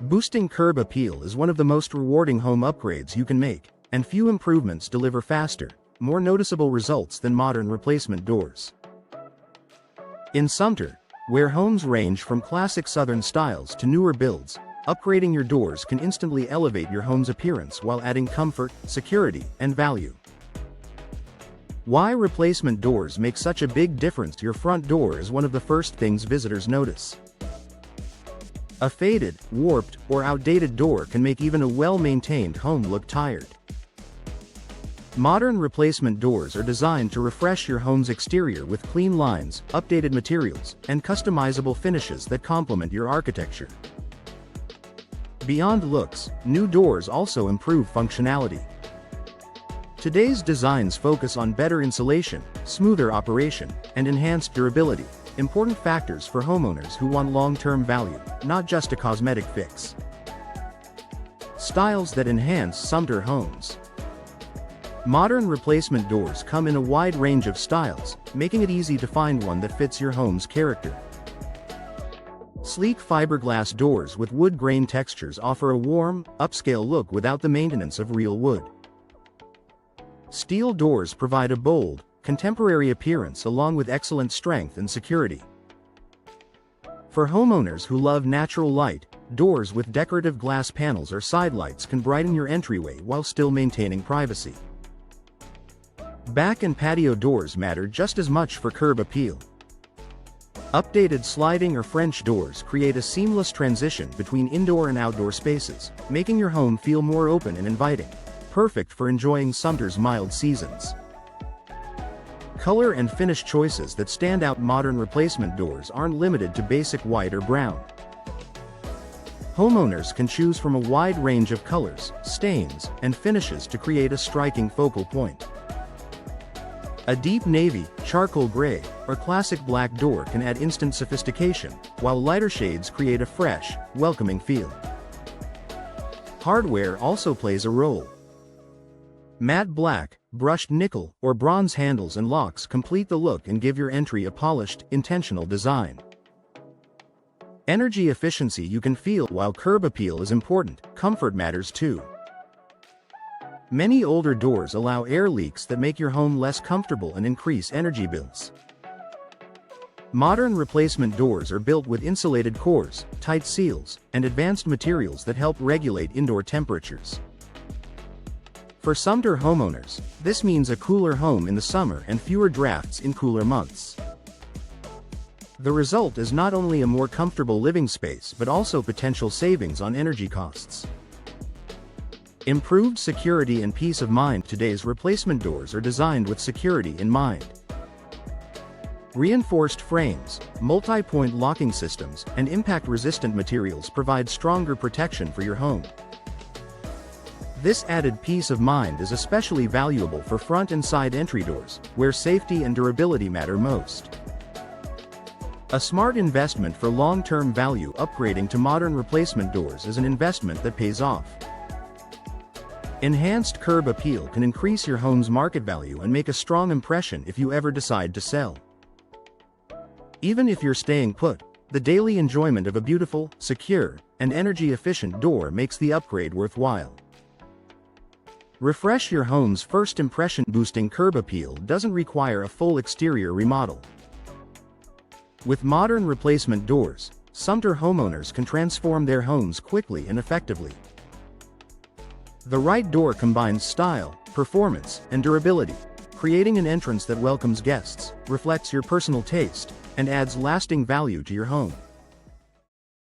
Boosting curb appeal is one of the most rewarding home upgrades you can make, and few improvements deliver faster, more noticeable results than modern replacement doors. In Sumter, where homes range from classic Southern styles to newer builds, upgrading your doors can instantly elevate your home's appearance while adding comfort, security, and value. Why replacement doors make such a big difference? Your front door is one of the first things visitors notice. A faded, warped, or outdated door can make even a well-maintained home look tired. Modern replacement doors are designed to refresh your home's exterior with clean lines, updated materials, and customizable finishes that complement your architecture. Beyond looks, new doors also improve functionality. Today's designs focus on better insulation, smoother operation, and enhanced durability, important factors for homeowners who want long-term value, not just a cosmetic fix. Styles that enhance Sumter homes. Modern replacement doors come in a wide range of styles, making it easy to find one that fits your home's character. Sleek fiberglass doors with wood grain textures offer a warm, upscale look without the maintenance of real wood. Steel doors provide a bold, contemporary appearance along with excellent strength and security. For homeowners who love natural light, doors with decorative glass panels or side lights can brighten your entryway while still maintaining privacy. Back and patio doors matter just as much for curb appeal. Updated sliding or French doors create a seamless transition between indoor and outdoor spaces, making your home feel more open and inviting, perfect for enjoying Sumter's mild seasons. Color and finish choices that stand out. Modern replacement doors aren't limited to basic white or brown. Homeowners can choose from a wide range of colors, stains, and finishes to create a striking focal point. A deep navy, charcoal gray, or classic black door can add instant sophistication, while lighter shades create a fresh, welcoming feel. Hardware also plays a role. Matte black, brushed nickel, or bronze handles and locks complete the look and give your entry a polished, intentional design. Energy efficiency you can feel. While curb appeal is important, comfort matters too. Many older doors allow air leaks that make your home less comfortable and increase energy bills. Modern replacement doors are built with insulated cores, tight seals, and advanced materials that help regulate indoor temperatures. For Sumter homeowners, this means a cooler home in the summer and fewer drafts in cooler months. The result is not only a more comfortable living space but also potential savings on energy costs. Improved security and peace of mind. Today's replacement doors are designed with security in mind. Reinforced frames, multi-point locking systems, and impact-resistant materials provide stronger protection for your home. This added peace of mind is especially valuable for front and side entry doors, where safety and durability matter most. A smart investment for long-term value. Upgrading to modern replacement doors is an investment that pays off. Enhanced curb appeal can increase your home's market value and make a strong impression if you ever decide to sell. Even if you're staying put, the daily enjoyment of a beautiful, secure, and energy-efficient door makes the upgrade worthwhile. Refresh your home's first impression. Boosting curb appeal doesn't require a full exterior remodel. With modern replacement doors, Sumter homeowners can transform their homes quickly and effectively. The right door combines style, performance, and durability, creating an entrance that welcomes guests, reflects your personal taste, and adds lasting value to your home.